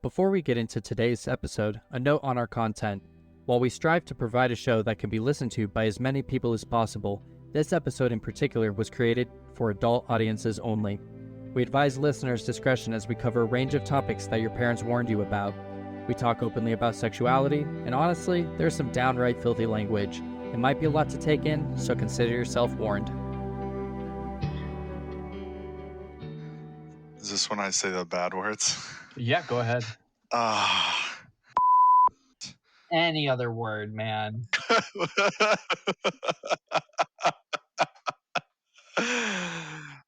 Before we get into today's episode, a note on our content. While we strive to provide a show that can be listened to by as many people as possible, this episode in particular was created for adult audiences only. We advise listeners' discretion as we cover a range of topics that your parents warned you about. We talk openly about sexuality, and honestly, there's some downright filthy language. It might be a lot to take in, so consider yourself warned. Is this when I say the bad words? Yeah, go ahead. Ah. Any other word, man.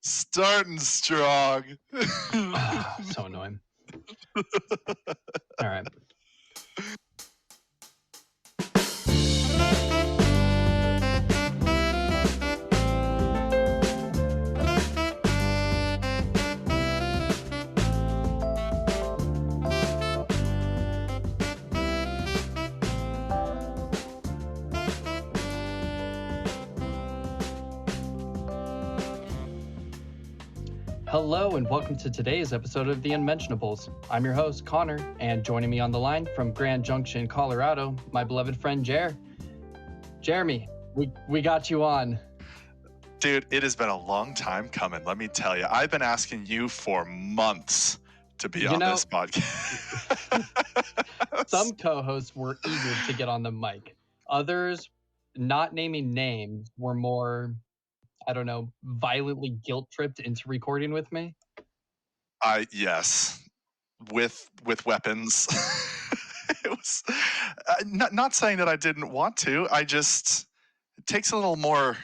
Starting strong. So annoying. All right. Hello and welcome to today's episode of The Unmentionables. I'm your host, Connor, and joining me on the line from Grand Junction, Colorado, my beloved friend, Jeremy, we got you on. Dude, it has been a long time coming, let me tell you. I've been asking you for months to be on this podcast. Some co-hosts were eager to get on the mic. Others, not naming names, were more, I don't know, violently guilt-tripped into recording with me? Yes, with weapons. It was not saying that I didn't want to. It takes a little more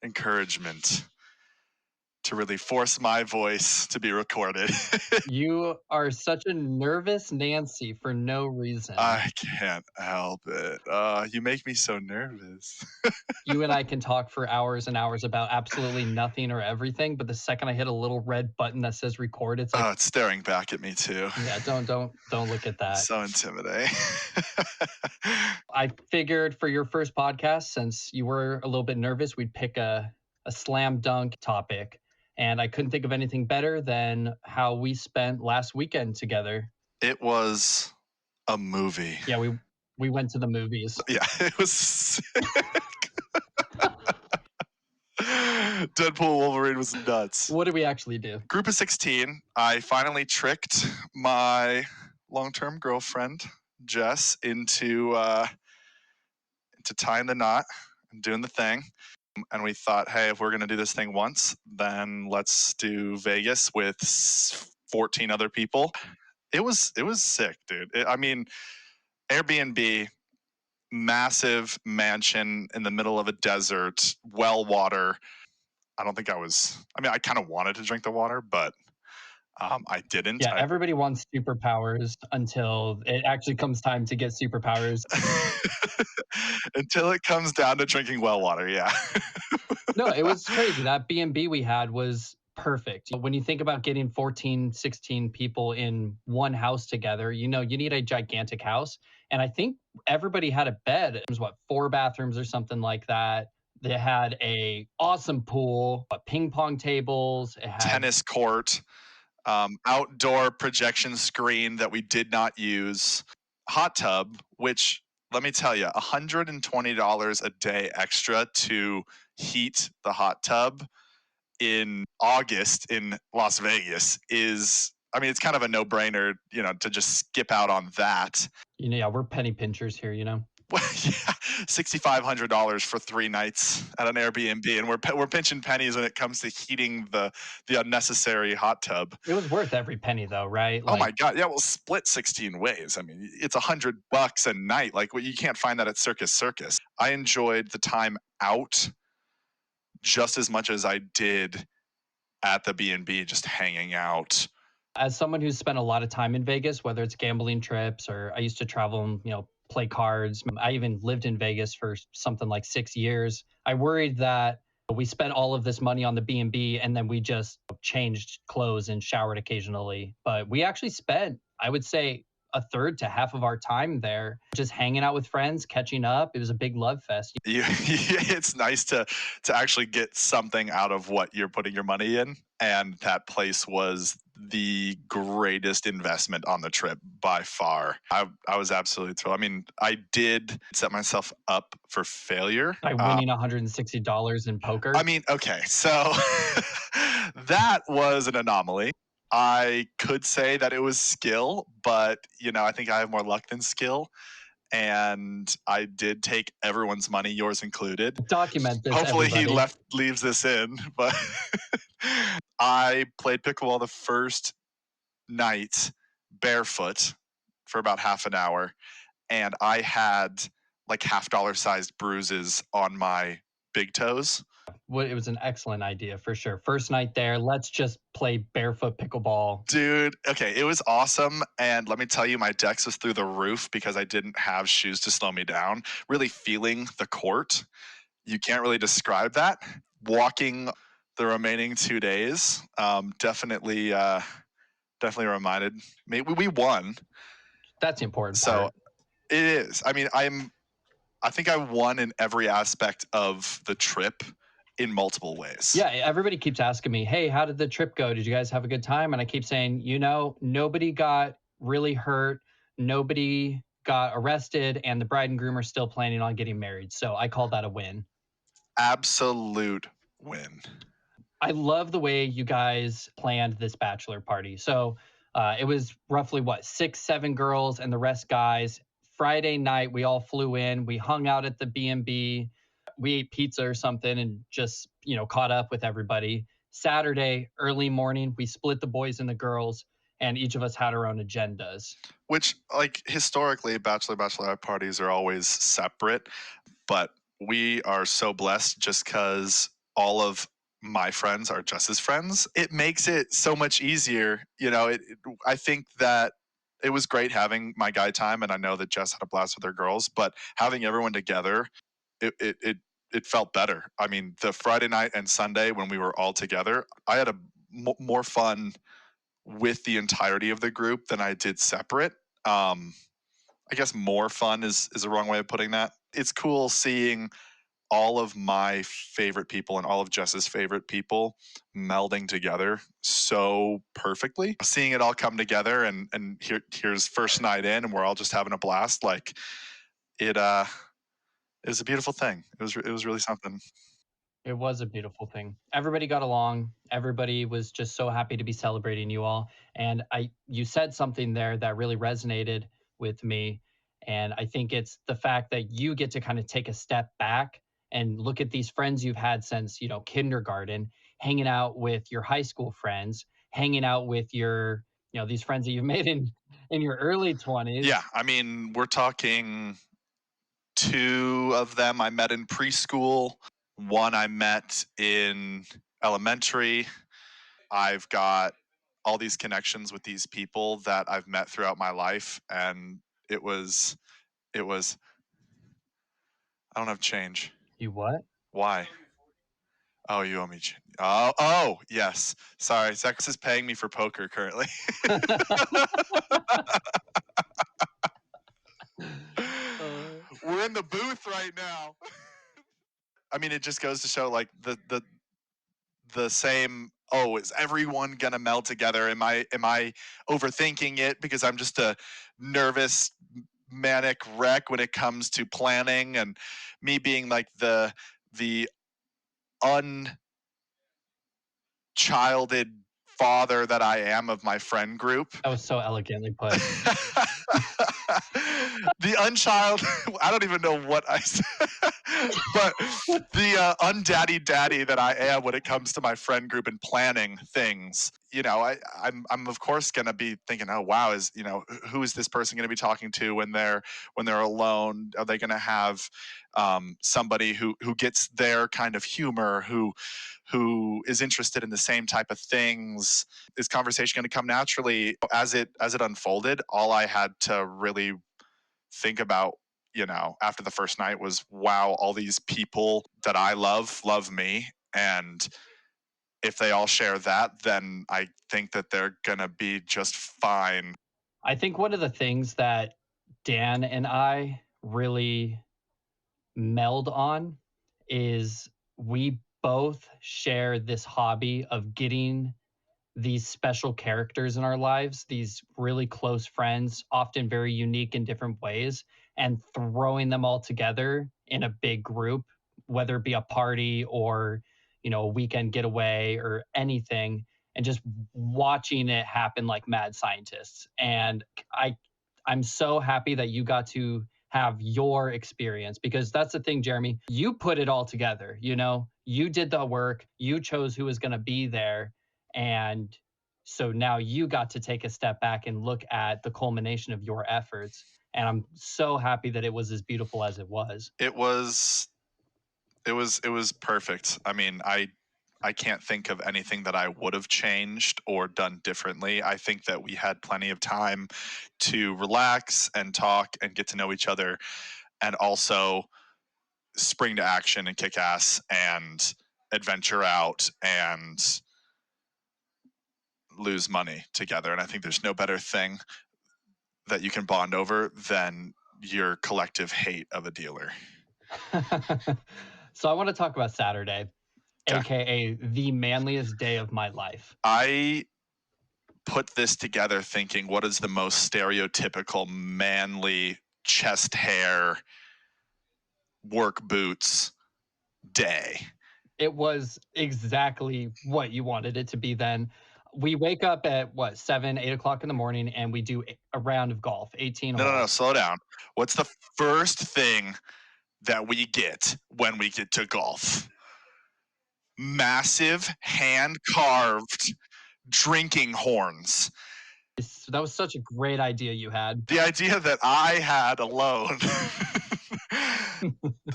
encouragement to really force my voice to be recorded. You are such a nervous Nancy for no reason. I can't help it. You make me so nervous. You and I can talk for hours and hours about absolutely nothing or everything, but the second I hit a little red button that says record, it's like, it's staring back at me too. Yeah, don't look at that. So intimidating. I figured for your first podcast, since you were a little bit nervous, we'd pick a slam dunk topic. And I couldn't think of anything better than how we spent last weekend together. It was a movie. Yeah, we went to the movies. Yeah, it was sick. Deadpool Wolverine was nuts. What did we actually do? Group of 16, I finally tricked my long-term girlfriend, Jess, into tying the knot and doing the thing. And we thought, hey, if we're going to do this thing once, then let's do Vegas with 14 other people. It was sick, dude. Airbnb, massive mansion in the middle of a desert, well water. I kind of wanted to drink the water, but I didn't. Yeah, everybody wants superpowers until it actually comes time to get superpowers. Until it comes down to drinking well water, yeah. No, it was crazy. That B&B we had was perfect. When you think about getting 14, 16 people in one house together, you need a gigantic house. And I think everybody had a bed. It was 4 bathrooms or something like that. They had a awesome pool, ping pong tables, it had tennis court, outdoor projection screen that we did not use, hot tub, which let me tell you, $120 a day extra to heat the hot tub in August in Las Vegas is, it's kind of a no-brainer, to just skip out on that. Yeah, we're penny pinchers here, Well, yeah, $6,500 for 3 nights at an Airbnb, and we're pinching pennies when it comes to heating the unnecessary hot tub. It was worth every penny, though, right? Oh my God! Yeah, we'll split 16 ways. It's $100 a night. You can't find that at Circus. I enjoyed the time out just as much as I did at the B&B, just hanging out. As someone who's spent a lot of time in Vegas, whether it's gambling trips or I used to travel and play cards. I even lived in Vegas for something like 6 years. I worried that we spent all of this money on the B&B and then we just changed clothes and showered occasionally. But we actually spent, I would say, a third to half of our time there, just hanging out with friends, catching up. It was a big love fest. It's nice to actually get something out of what you're putting your money in. And that place was the greatest investment on the trip by far. I was absolutely thrilled. I mean, I did set myself up for failure. By winning $160 in poker. I mean, okay, so that was an anomaly. I could say that it was skill, but I think I have more luck than skill. And I did take everyone's money, yours included. Document this, Hopefully everybody. he leaves this in, but I played pickleball the first night barefoot for about half an hour, and I had like $50 sized bruises on my big toes. It was an excellent idea for sure. First night there, let's just play barefoot pickleball. Dude, okay, it was awesome. And let me tell you, my dex was through the roof because I didn't have shoes to slow me down. Really feeling the court. You can't really describe that. Walking the remaining 2 days, definitely reminded me. We won. That's the important So part. it is. I mean, I think I won in every aspect of the trip in multiple ways. Yeah, everybody keeps asking me, hey, how did the trip go? Did you guys have a good time? And I keep saying, nobody got really hurt. Nobody got arrested. And the bride and groom are still planning on getting married. So I call that a win. Absolute win. I love the way you guys planned this bachelor party. So it was roughly 6, 7 girls and the rest guys. Friday night, we all flew in. We hung out at the B&B. We ate pizza or something and just, caught up with everybody. Saturday, early morning, we split the boys and the girls, and each of us had our own agendas. Which, like, historically, bachelorette parties are always separate, but we are so blessed just because all of my friends are Jess's friends. It makes it so much easier. I think that it was great having my guy time, and I know that Jess had a blast with her girls, but having everyone together, it felt better. I mean, the Friday night and Sunday when we were all together, I had more fun with the entirety of the group than I did separate. I guess more fun is a wrong way of putting that. It's cool seeing all of my favorite people and all of Jess's favorite people melding together so perfectly. Seeing it all come together and here's first night in and we're all just having a blast. Like it was a beautiful thing. It was really something. It was a beautiful thing. Everybody got along. Everybody was just so happy to be celebrating you all. And you said something there that really resonated with me. And I think it's the fact that you get to kind of take a step back and look at these friends you've had since, kindergarten, hanging out with your high school friends, hanging out with your, these friends that you've made in your early 20s. Yeah, I mean, we're talking 2 of them I met in preschool. 1 I met in elementary. I've got all these connections with these people that I've met throughout my life, and it was I don't have change. You what? Why? Oh, you owe me change. Oh, yes. Sorry, Zex is paying me for poker currently. We're in the booth right now. I mean, it just goes to show, like, the same. Oh, is everyone gonna meld together? Am I overthinking it because I'm just a nervous, manic wreck when it comes to planning, and me being like the unchilded father that I am of my friend group. That was so elegantly put. The unchild, I don't even know what I said, but the undaddy daddy that I am when it comes to my friend group and planning things. I'm of course going to be thinking, oh wow, who is this person going to be talking to when they're alone? Are they going to have somebody who gets their kind of humor, who is interested in the same type of things? Is conversation going to come naturally? As it unfolded, all I had to really think about, after the first night was, wow, all these people that I love me, and if they all share that, then I think that they're gonna be just fine. I think one of the things that Dan and I really meld on is we both share this hobby of getting these special characters in our lives, these really close friends, often very unique in different ways, and throwing them all together in a big group, whether it be a party or, a weekend getaway or anything, and just watching it happen like mad scientists. And I I'm so happy that you got to have your experience, because that's the thing, Jeremy. You put it all together, you did the work, you chose who was going to be there. And so now you got to take a step back and look at the culmination of your efforts. And I'm so happy that it was as beautiful as it was. It was perfect. I mean, I can't think of anything that I would have changed or done differently. I think that we had plenty of time to relax and talk and get to know each other, and also spring to action and kick ass and adventure out and lose money together. And I think there's no better thing that you can bond over than your collective hate of a dealer. So I want to talk about Saturday, Okay. AKA the manliest day of my life. I put this together thinking, what is the most stereotypical manly chest hair, work boots day? It was exactly what you wanted it to be then. We wake up at 7, 8 o'clock in the morning, and we do a round of golf, 18 holes. No, slow down. What's the first thing that we get when we get to golf? Massive hand-carved drinking horns. That was such a great idea you had. The idea that I had alone.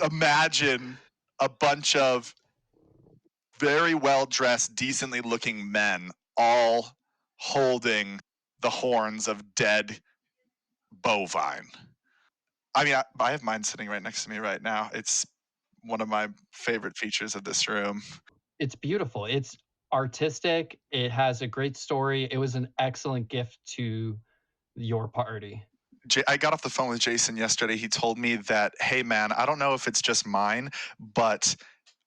Imagine a bunch of very well-dressed, decently looking men all holding the horns of dead bovine. I mean, I have mine sitting right next to me right now. It's one of my favorite features of this room. It's beautiful. It's artistic. It has a great story. It was an excellent gift to your party. I got off the phone with Jason yesterday. He told me that, hey, man, I don't know if it's just mine, but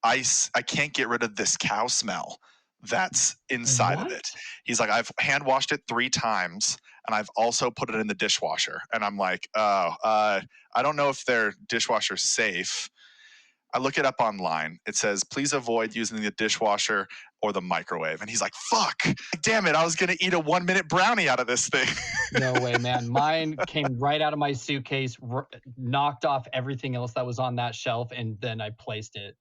I can't get rid of this cow smell that's inside of it. He's like, I've hand washed it 3 times, and I've also put it in the dishwasher. And I'm like, I don't know if their dishwasher's safe. I look it up online. It says, please avoid using the dishwasher or the microwave. And he's like, fuck, damn it. I was going to eat a 1-minute brownie out of this thing. No way, man. Mine came right out of my suitcase, knocked off everything else that was on that shelf, and then I placed it.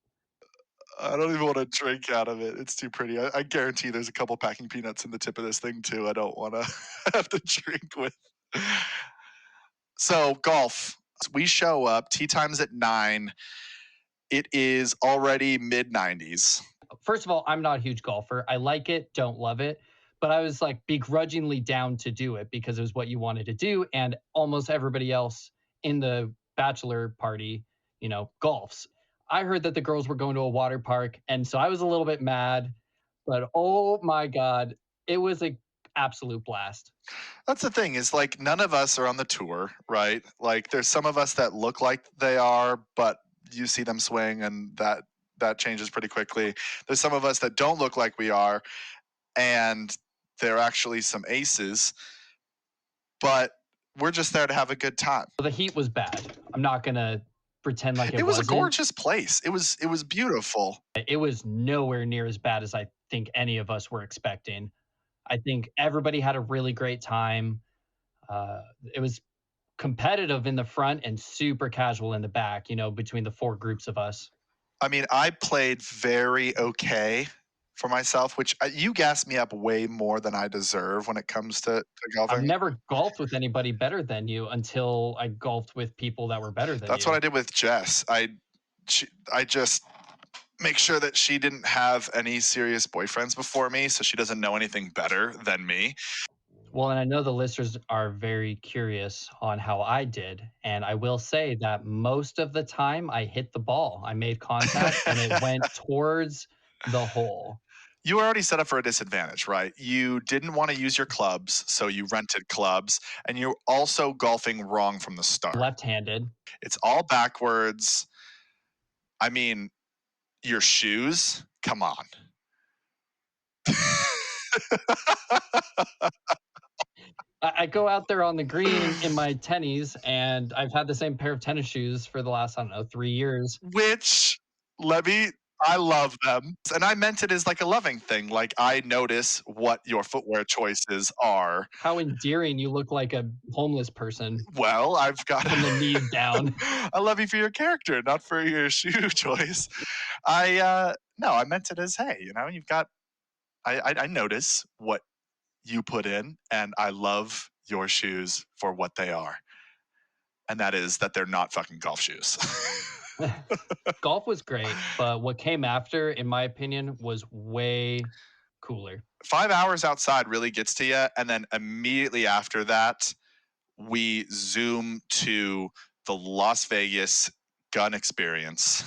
I don't even want to drink out of it. It's too pretty. I guarantee there's a couple packing peanuts in the tip of this thing, too. I don't want to have to drink with. So, golf. We show up. Tee time's at 9. It is already mid-90s. First of all, I'm not a huge golfer. I like it, don't love it. But I was like begrudgingly down to do it because it was what you wanted to do. And almost everybody else in the bachelor party, golfs. I heard that the girls were going to a water park. And so I was a little bit mad. But oh my God, it was an absolute blast. That's the thing, is like none of us are on the tour, right? Like there's some of us that look like they are, but you see them swing and that changes pretty quickly. There's some of us that don't look like we are, and they're actually some aces, but we're just there to have a good time. The heat was bad. I'm not going to pretend like it was a gorgeous place. It was beautiful. It was nowhere near as bad as I think any of us were expecting. I think everybody had a really great time. It was competitive in the front and super casual in the back, between the 4 groups of us. I mean, I played very okay for myself, which you gassed me up way more than I deserve when it comes to golfing. I've never golfed with anybody better than you until I golfed with people that were better than you. That's what I did with Jess. I just make sure that she didn't have any serious boyfriends before me, so she doesn't know anything better than me. Well, and I know the listeners are very curious on how I did. And I will say that most of the time I hit the ball. I made contact and it went towards the hole. You were already set up for a disadvantage, right? You didn't want to use your clubs, so you rented clubs. And you're also golfing wrong from the start. Left-handed. It's all backwards. I mean, your shoes, come on. I go out there on the green in my tennies, and I've had the same pair of tennis shoes for the last, I don't know, 3 years. Which, I love them. And I meant it as like a loving thing. Like, I notice what your footwear choices are. How endearing, you look like a homeless person Well, I've got from the knees down. I love you for your character, not for your shoe choice. No, I meant it as, hey, you've got, I notice what you put in, and I love your shoes for what they are. And that is that they're not fucking golf shoes. Golf was great, but what came after, in my opinion, was way cooler. 5 hours outside really gets to you. And then immediately after that, we zoom to the Las Vegas gun experience.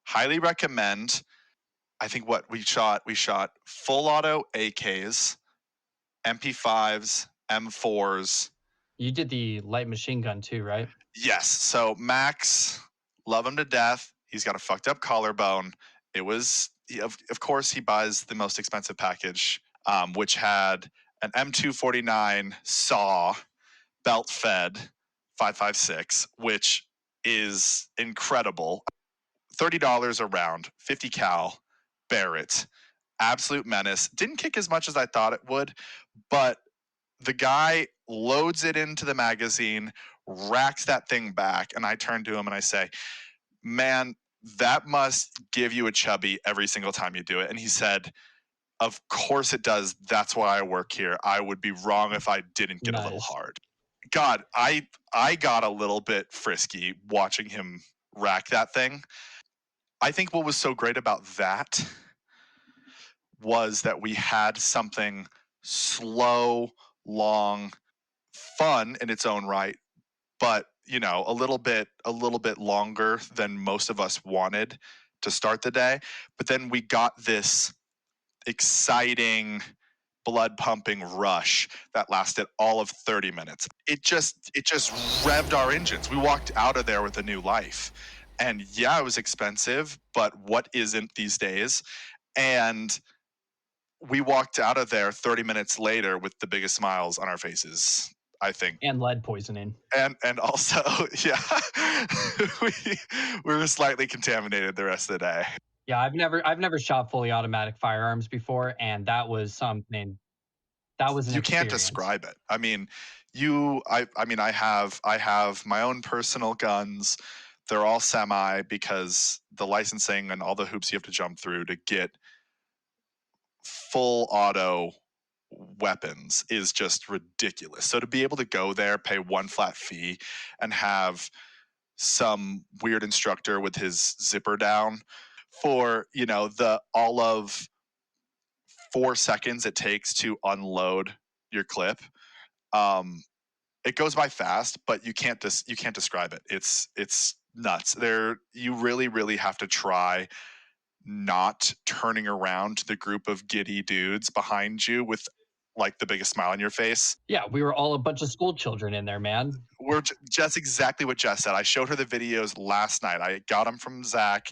Highly recommend. I think what we shot full auto AKs, MP5s, M4s. You did the light machine gun too, right? Yes. So Max, love him to death. He's got a fucked up collarbone. It was, of course, he buys the most expensive package, which had an M249 saw, belt fed 5.56, which is incredible. $30 a round, 50 cal, Barrett, absolute menace. Didn't kick as much as I thought it would, but the guy loads it into the magazine, racks that thing back, and I turn to him and I say, man, that must give you a chubby every single time you do it. And he said, of course it does. That's why I work here. I would be wrong if I didn't get a little Nice. hard. God, I got a little bit frisky watching him rack that thing. I think what was so great about that was that we had something slow, long, fun in its own right, but a little bit longer than most of us wanted to start the day. But then we got this exciting, blood pumping rush that lasted all of 30 minutes. It just revved our engines. We walked out of there with a new life. And yeah, it was expensive, but what isn't these days? And we walked out of there 30 minutes later with the biggest smiles on our faces, I think. And lead poisoning. And also, yeah, we were slightly contaminated the rest of the day. Yeah, I've never shot fully automatic firearms before, and that was something. That was an You can't experience. describe it. I mean, I have my own personal guns. They're all semi because the licensing and all the hoops you have to jump through to get full auto weapons is just ridiculous. So to be able to go there, pay one flat fee, and have some weird instructor with his zipper down for the all of 4 seconds it takes to unload your clip, it goes by fast, but you can't describe it. It's nuts. You really have to try not turning around to the group of giddy dudes behind you with like the biggest smile on your face. Yeah, we were all a bunch of school children in there, man. We're just exactly what Jess said. I showed her the videos last night. I got them from Zach.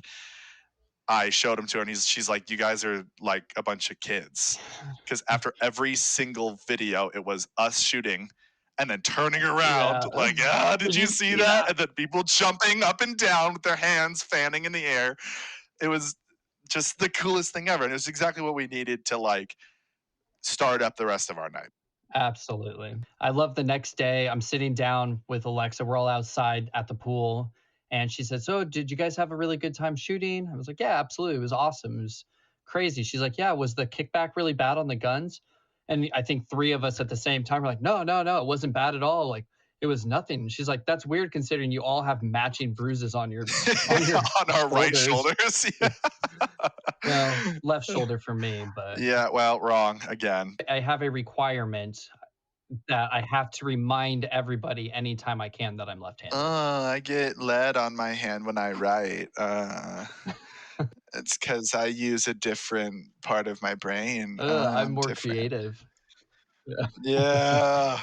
I showed them to her, and she's like, you guys are like a bunch of kids. Because after every single video, it was us shooting and then turning around like, did you see that? And then people jumping up and down with their hands fanning in the air. It was just the coolest thing ever. And it was exactly what we needed to like start up the rest of our night. Absolutely. I love the next day. I'm sitting down with Alexa. We're all outside at the pool. And she said, so did you guys have a really good time shooting? I was like, yeah, absolutely. It was awesome. It was crazy. She's like, yeah, was the kickback really bad on the guns? And I think 3 of us at the same time were like, no, it wasn't bad at all. Like, it was nothing. She's like, that's weird considering you all have matching bruises on your on our right shoulders. Yeah. Well, left shoulder for me, but yeah, well, wrong again. I have a requirement that I have to remind everybody anytime I can that I'm left-handed. I get lead on my hand when I write. It's because I use a different part of my brain. I'm more creative. Yeah.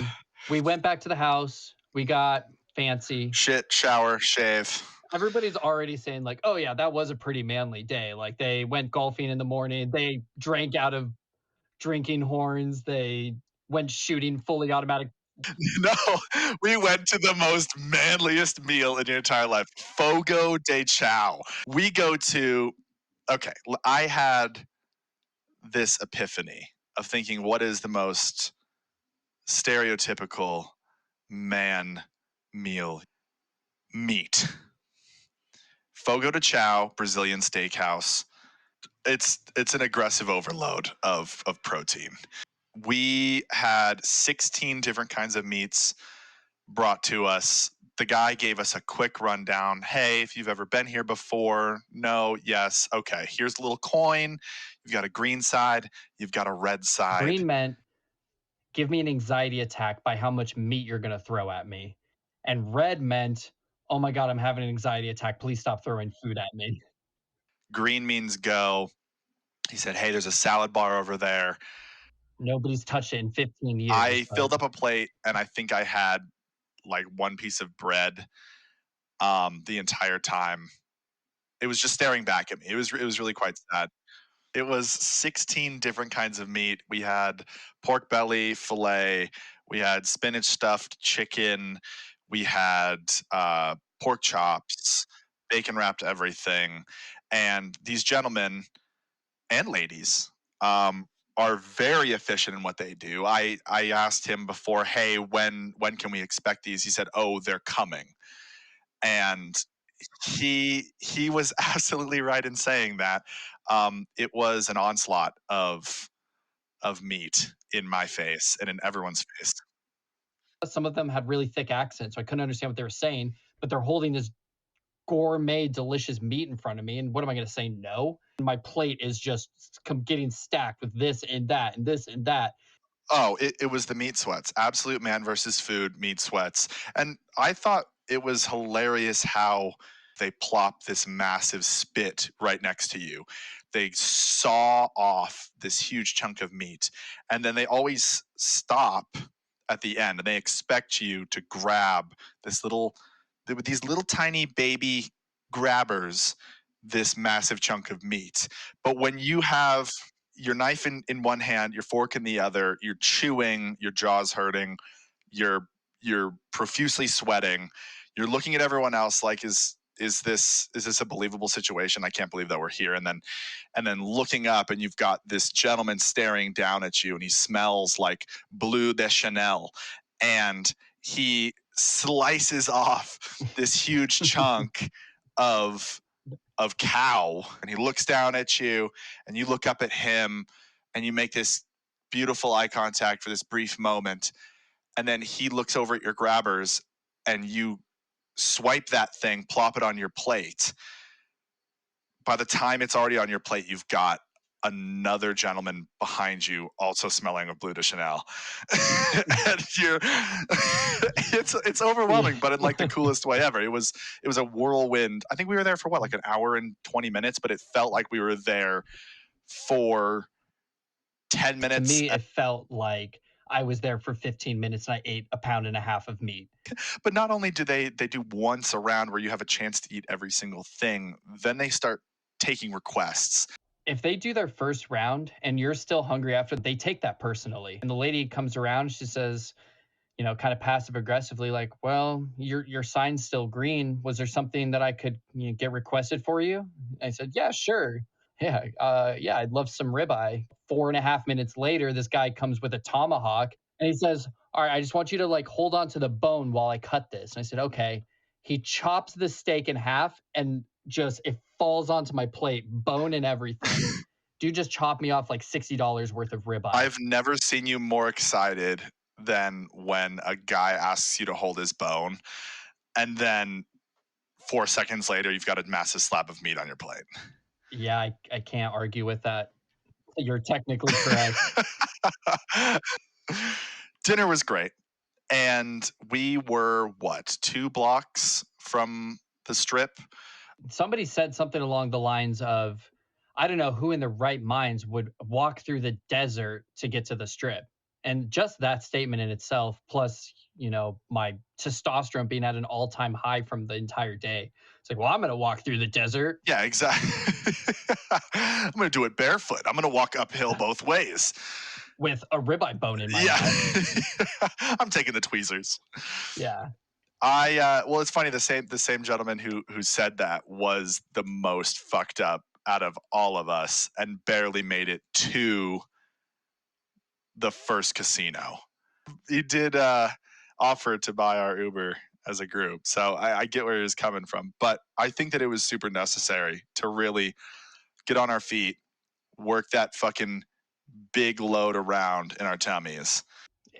We went back to the house. We got fancy. Shit, shower, shave. Everybody's already saying like, oh yeah, that was a pretty manly day. Like they went golfing in the morning. They drank out of drinking horns. They went shooting fully automatic. No, we went to the most manliest meal in your entire life, Fogo de Chao. We go to, okay, I had this epiphany of thinking, what is the most stereotypical man meal? Meat. Fogo de Chao, Brazilian steakhouse. It's an aggressive overload of protein. We had 16 different kinds of meats brought to us. The guy gave us a quick rundown. Hey, if you've ever been here before, no, yes, okay. Here's a little coin. You've got a green side, you've got a red side. Green meant give me an anxiety attack by how much meat you're going to throw at me. And red meant, oh my God, I'm having an anxiety attack. Please stop throwing food at me. Green means go. He said, hey, there's a salad bar over there. Nobody's touched it in 15 years. I filled up a plate and I think I had like one piece of bread the entire time. It was just staring back at me. It was really quite sad. It was 16 different kinds of meat. We had pork belly, filet. We had spinach stuffed chicken. We had pork chops, bacon wrapped everything. And these gentlemen and ladies are very efficient in what they do. I asked him before, hey, when can we expect these? He said, oh, they're coming. And he was absolutely right in saying that. It was an onslaught of meat in my face and in everyone's face. Some of them had really thick accents, so I couldn't understand what they were saying, but they're holding this gourmet, delicious meat in front of me. And what am I going to say? No. My plate is just getting stacked with this and that and this and that. Oh, it was the meat sweats. Absolute man versus food, meat sweats. And I thought it was hilarious how they plop this massive spit right next to you. They saw off this huge chunk of meat, and then they always stop at the end and they expect you to grab these little tiny baby grabbers, this massive chunk of meat. But when you have your knife in one hand, your fork in the other, you're chewing, your jaw's hurting, you're profusely sweating, you're looking at everyone else like, is this a believable situation? I can't believe that we're here. And then looking up and you've got this gentleman staring down at you and he smells like Bleu de Chanel and he slices off this huge chunk of cow and he looks down at you and you look up at him and you make this beautiful eye contact for this brief moment and then he looks over at your grabbers and you swipe that thing, plop it on your plate. By the time it's already on your plate, you've got another gentleman behind you also smelling of Bleu de Chanel. And it's overwhelming, but in like the coolest way ever. It was a whirlwind. I think we were there for what, like an hour and 20 minutes, but it felt like we were there for 10 minutes. To me, it felt like I was there for 15 minutes and I ate 1.5 pounds of meat. But not only do they do once a round where you have a chance to eat every single thing, then they start taking requests. If they do their first round and you're still hungry after, they take that personally. And the lady comes around, she says, you know, kind of passive aggressively, like, well, your sign's still green. Was there something that I could get requested for you? And I said, yeah, sure. Yeah, I'd love some ribeye. 4.5 minutes later, this guy comes with a tomahawk and he says, all right, I just want you to like hold on to the bone while I cut this. And I said, okay. He chops the steak in half and just it falls onto my plate, bone and everything. Dude just chopped me off like $60 worth of ribeye. I've never seen you more excited than when a guy asks you to hold his bone and then 4 seconds later you've got a massive slab of meat on your plate. Yeah, I can't argue with that. You're technically correct. Dinner was great. And we were, 2 blocks from the strip? Somebody said something along the lines of, I don't know who in their right minds would walk through the desert to get to the strip. And just that statement in itself, plus, my testosterone being at an all-time high from the entire day. It's like, well, I'm going to walk through the desert. Yeah, exactly. I'm going to do it barefoot. I'm going to walk uphill both ways. with a ribeye bone in my mouth. Yeah. I'm taking the tweezers. Yeah. Well, it's funny. The same gentleman who said that was the most fucked up out of all of us and barely made it to the first casino. He did offer to buy our Uber as a group, so I get where he was coming from. But I think that it was super necessary to really get on our feet, work that fucking big load around in our tummies.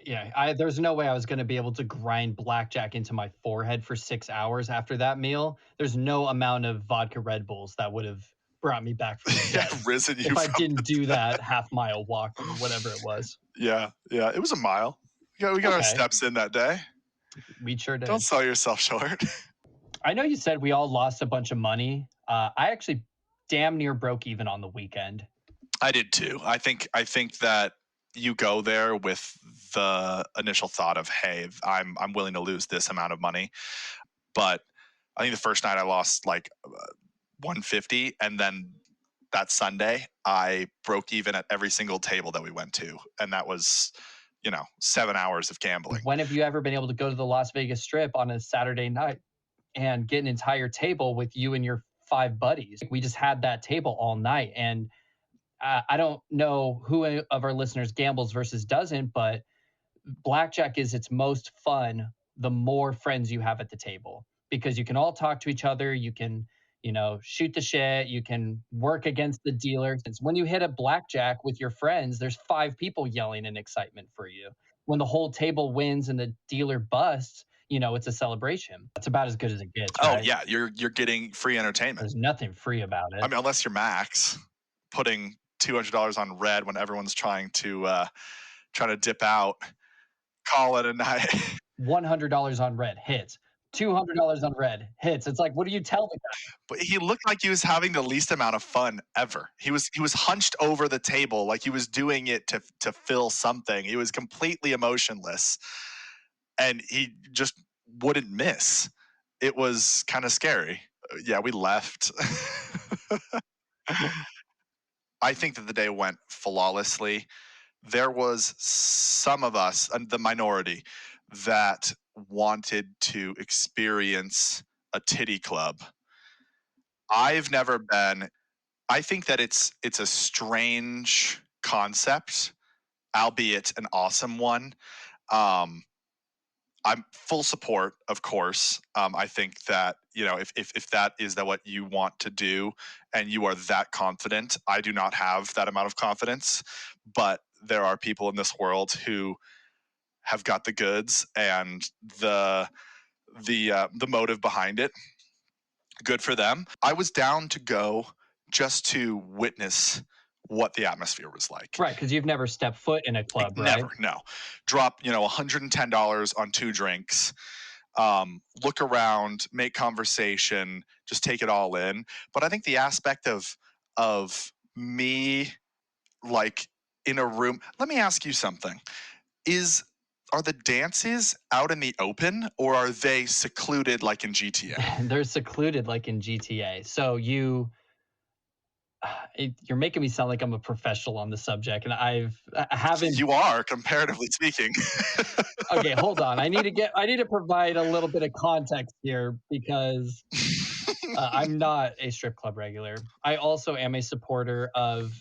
Yeah, there's no way I was going to be able to grind blackjack into my forehead for 6 hours after that meal. There's no amount of vodka Red Bulls that would have brought me back from the dead. Risen you if I from didn't do that half-mile walk or whatever it was. Yeah, it was a mile. We got our steps in that day. We sure did. Don't sell yourself short. I know you said we all lost a bunch of money. I actually damn near broke even on the weekend. I did too. I think that you go there with the initial thought of, hey, I'm willing to lose this amount of money. But I think the first night I lost like 150, and then that Sunday I broke even at every single table that we went to, and that was 7 hours of gambling. When have you ever been able to go to the Las Vegas Strip on a Saturday night and get an entire table with you and your 5 buddies? We just had that table all night, and I don't know who of our listeners gambles versus doesn't, but blackjack is its most fun the more friends you have at the table, because you can all talk to each other. You can, shoot the shit. You can work against the dealer. Since when you hit a blackjack with your friends, there's 5 people yelling in excitement for you. When the whole table wins and the dealer busts, it's a celebration. That's about as good as it gets. Oh right? yeah, you're getting free entertainment. There's nothing free about it. I mean, unless you're Max, putting $200 on red when everyone's trying to dip out, call it a night. $100 on red hits. $200 on red hits. It's like, what do you tell the guy? But he looked like he was having the least amount of fun ever. He was hunched over the table like he was doing it to fill something. He was completely emotionless, and he just wouldn't miss. It was kind of scary. Yeah, we left. I think that the day went flawlessly. There was some of us, the minority, that wanted to experience a titty club. I've never been. I think that it's a strange concept, albeit an awesome one. I'm full support, of course. I think that if that is what you want to do and you are that confident, I do not have that amount of confidence, but there are people in this world who have got the goods and the motive behind it. Good for them. I was down to go just to witness what the atmosphere was like. Right, because you've never stepped foot in a club, right? Never, no. Drop, $110 on 2 drinks. Look around, make conversation, just take it all in. But I think the aspect of me, like, in a room. Let me ask you something. Are the dances out in the open, or are they secluded like in GTA? They're secluded like in GTA. So you're making me sound like I'm a professional on the subject, and I haven't. You are, comparatively speaking. Okay, hold on. I need to provide a little bit of context here, because I'm not a strip club regular. I also am a supporter of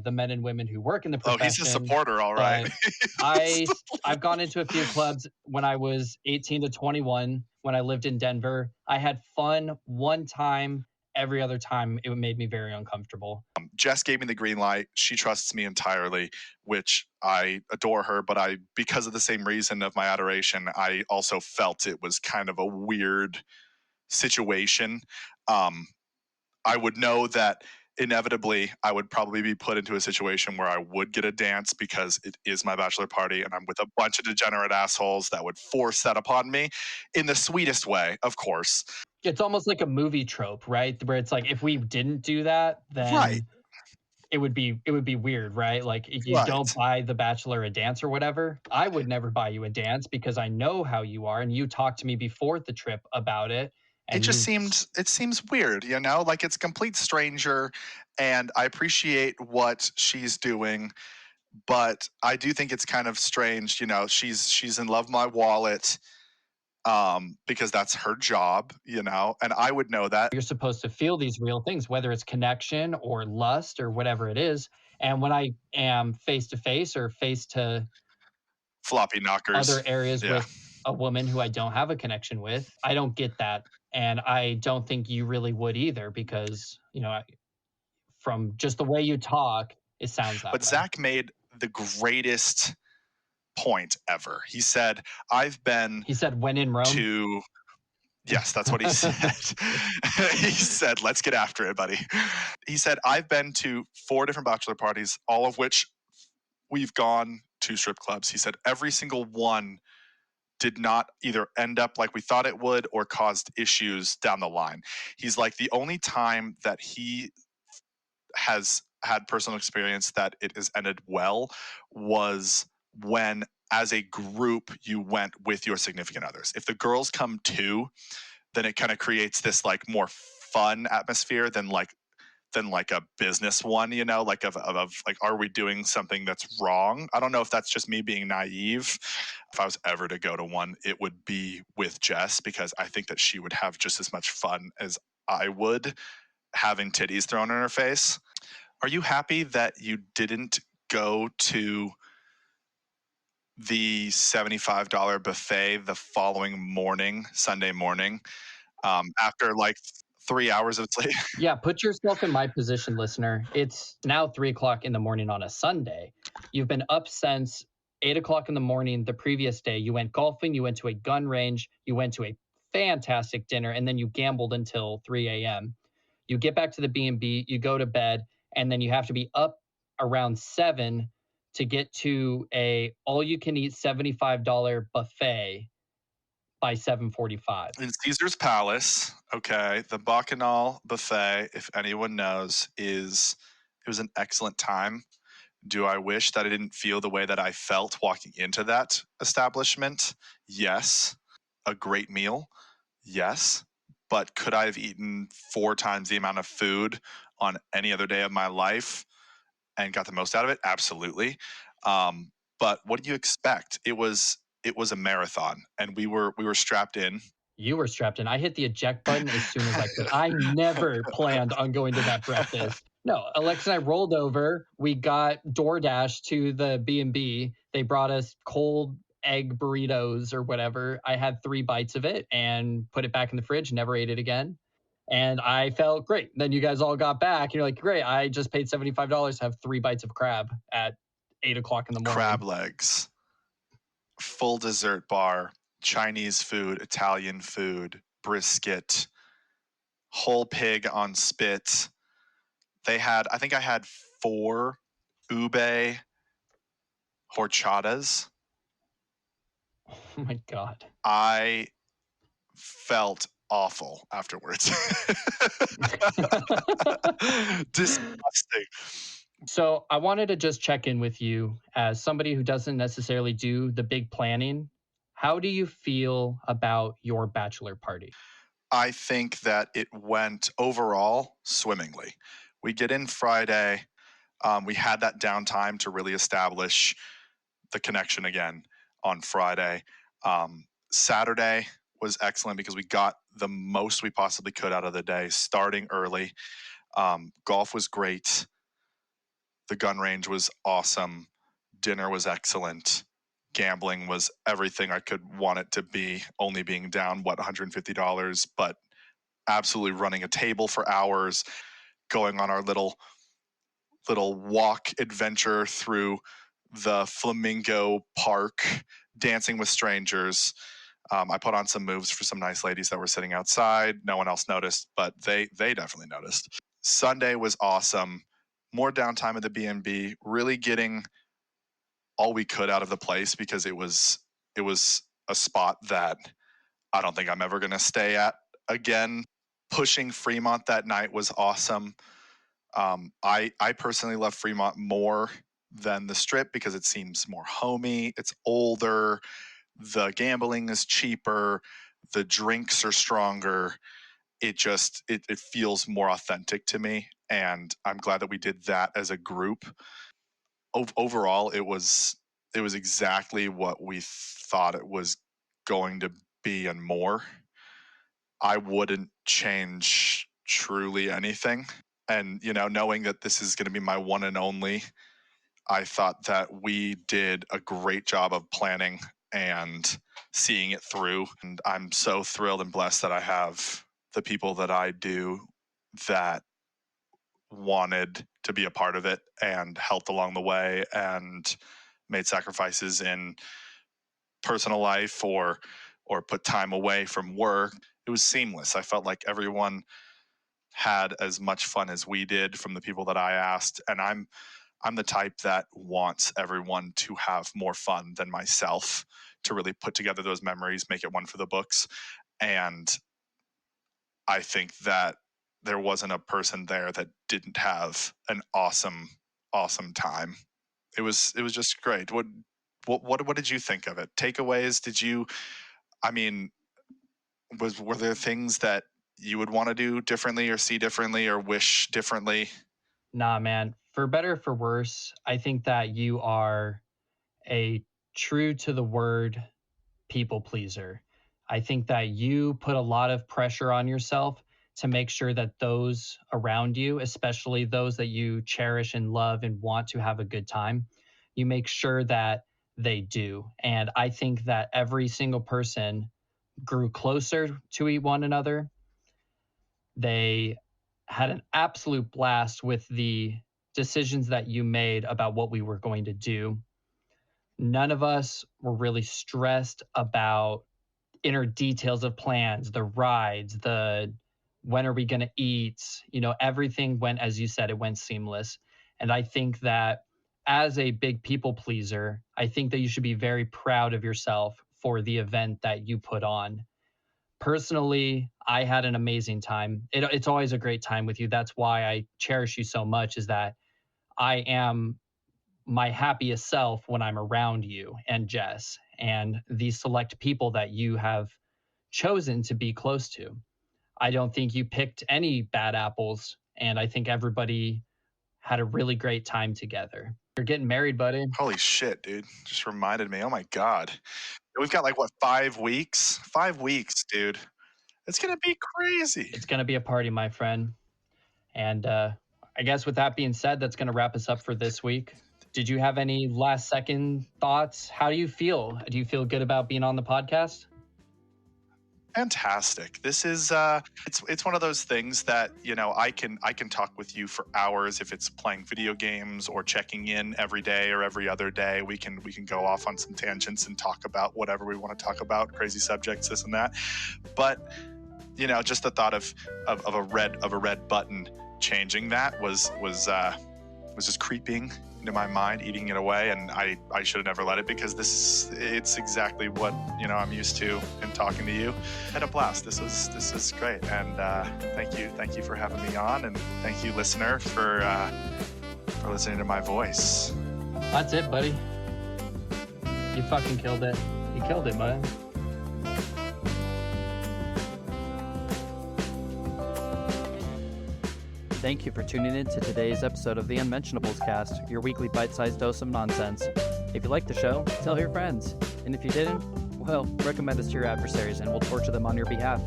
the men and women who work in the profession. Oh, he's a supporter, all right. I've gone into a few clubs when I was 18 to 21 when I lived in Denver. I had fun one time. Every other time, it made me very uncomfortable. Jess gave me the green light. She trusts me entirely, which I adore her. But because of the same reason of my adoration, I also felt it was kind of a weird situation. I would know that inevitably I would probably be put into a situation where I would get a dance because it is my bachelor party and I'm with a bunch of degenerate assholes that would force that upon me in the sweetest way, of course. It's almost like a movie trope, right? Where it's like, if we didn't do that, then it would be weird, right? Like, if you don't buy the bachelor a dance or whatever, I would never buy you a dance because I know how you are, and you talked to me before the trip about it. And it seems weird, like it's a complete stranger, and I appreciate what she's doing, But I do think it's kind of strange, you know, she's in love with my wallet, because that's her job, you know, and I would know that. You're supposed to feel these real things, whether it's connection or lust or whatever it is. And when I am face to face or face to Floppy knockers. other areas Yeah. with a woman who I don't have a connection with, I don't get that. And I don't think you really would either, because, from just the way you talk, it sounds that But way. Zach made the greatest point ever. He said, I've been He said, when in Rome. to, yes, that's what he said. He said, let's get after it, buddy. He said, I've been to 4 different bachelor parties, all of which we've gone to strip clubs. He said, every single one did not either end up like we thought it would or caused issues down the line. He's like, the only time that he has had personal experience that it has ended well was when, as a group, you went with your significant others. If the girls come too, then it kind of creates this like more fun atmosphere than like a business one, you know, like of like, are we doing something that's wrong? I don't know if that's just me being naive. If I was ever to go to one, it would be with Jess, because I think that she would have just as much fun as I would having titties thrown in her face. Are you happy that you didn't go to the $75 buffet the following morning, Sunday morning, after like 3 hours of sleep? Yeah, put yourself in my position, listener. It's now 3 o'clock in the morning on a Sunday. You've been up since 8 o'clock in the morning the previous day. You went golfing, you went to a gun range, you went to a fantastic dinner, and then you gambled until 3 a.m. You get back to the B&B, you go to bed, and then you have to be up around 7 to get to a all-you-can-eat $75 buffet by 7:45. In Caesar's Palace, okay, the Bacchanal buffet, if anyone knows, it was an excellent time. Do I wish that I didn't feel the way that I felt walking into that establishment? Yes. A great meal? Yes. But could I have eaten 4 times the amount of food on any other day of my life and got the most out of it? Absolutely. But what do you expect? It was a marathon, and we were strapped in. You were strapped in. I hit the eject button as soon as I could. I never planned on going to that breakfast. No, Alexa and I rolled over. We got DoorDash to the B&B. They brought us cold egg burritos or whatever. I had 3 bites of it and put it back in the fridge, never ate it again. And I felt great. Then you guys all got back. And you're like, great, I just paid $75 to have 3 bites of crab at 8 o'clock in the morning. Crab legs, full dessert bar, Chinese food, Italian food, brisket, whole pig on spit. I think I had 4 ube horchatas. Oh my God. I felt awful afterwards. Disgusting. So I wanted to just check in with you as somebody who doesn't necessarily do the big planning. How do you feel about your bachelor party? I think that it went overall swimmingly. We get in Friday. We had that downtime to really establish the connection again on Friday. Saturday was excellent because we got the most we possibly could out of the day, starting early. Golf was great. The gun range was awesome. Dinner was excellent. Gambling was everything I could want it to be, only being down, $150, but absolutely running a table for hours, going on our little walk adventure through the Flamingo Park, dancing with strangers. I put on some moves for some nice ladies that were sitting outside. No one else noticed, but they definitely noticed. Sunday was awesome. More downtime at the B&B, really getting all we could out of the place, because it was a spot that I don't think I'm ever going to stay at again. Pushing Fremont that night was awesome. I personally love Fremont more than the Strip because it seems more homey. It's older. The gambling is cheaper. The drinks are stronger. It just it feels more authentic to me, and I'm glad that we did that as a group. overall, it was exactly what we thought it was going to be and more. I wouldn't change truly anything. And, knowing that this is going to be my one and only, I thought that we did a great job of planning and seeing it through. And I'm so thrilled and blessed that I have the people that I do that wanted to be a part of it and helped along the way and made sacrifices in personal life or put time away from work. It was seamless. I felt like everyone had as much fun as we did from the people that I asked, and I'm the type that wants everyone to have more fun than myself, to really put together those memories, make it one for the books. And I think that there wasn't a person there that didn't have an awesome time. It was just great. What did you think of it? Takeaways? Were there things that you would want to do differently or see differently or wish differently? Nah, man. For better or for worse, I think that you are a true to the word people pleaser. I think that you put a lot of pressure on yourself to make sure that those around you, especially those that you cherish and love and want to have a good time, you make sure that they do. And I think that every single person grew closer to one another. They had an absolute blast with the decisions that you made about what we were going to do. None of us were really stressed about inner details of plans, the rides, the when are we going to eat, everything went, as you said, it went seamless. And I think that as a big people pleaser, I think that you should be very proud of yourself for the event that you put on. Personally, I had an amazing time. It's always a great time with you. That's why I cherish you so much, is that I am my happiest self when I'm around you and Jess and these select people that you have chosen to be close to. I don't think you picked any bad apples, and I think everybody had a really great time together. You're getting married, buddy. Holy shit, dude. Just reminded me. Oh my God. We've got 5 weeks? 5 weeks, dude. It's going to be crazy. It's going to be a party, my friend. And I guess with that being said, that's going to wrap us up for this week. Did you have any last second thoughts? How do you feel? Do you feel good about being on the podcast? Fantastic. This is it's one of those things that, I can talk with you for hours. If it's playing video games or checking in every day or every other day, we can go off on some tangents and talk about whatever we want to talk about, crazy subjects, this and that. But just the thought of a red button changing that was just creeping into my mind, eating it away, and I should have never let it, because it's exactly what I'm used to in talking to you. I had a blast. This was great, and thank you for having me on, and thank you, listener, for listening to my voice. That's it, buddy. You fucking killed it. You killed it, buddy. Thank you for tuning in to today's episode of the Unmentionables Cast, your weekly bite-sized dose of nonsense. If you liked the show, tell your friends. And if you didn't, well, recommend us to your adversaries and we'll torture them on your behalf.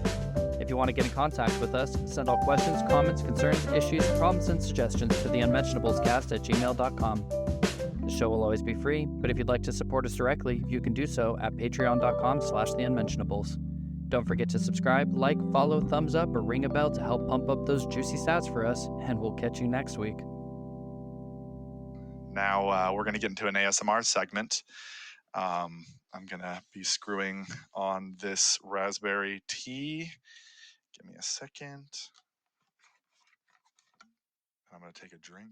If you want to get in contact with us, send all questions, comments, concerns, issues, problems, and suggestions to theunmentionablescast@gmail.com. The show will always be free, but if you'd like to support us directly, you can do so at patreon.com/theunmentionables. Don't forget to subscribe, like, follow, thumbs up, or ring a bell to help pump up those juicy stats for us, and we'll catch you next week. Now we're going to get into an ASMR segment. I'm going to be screwing on this raspberry tea. Give me a second. I'm going to take a drink.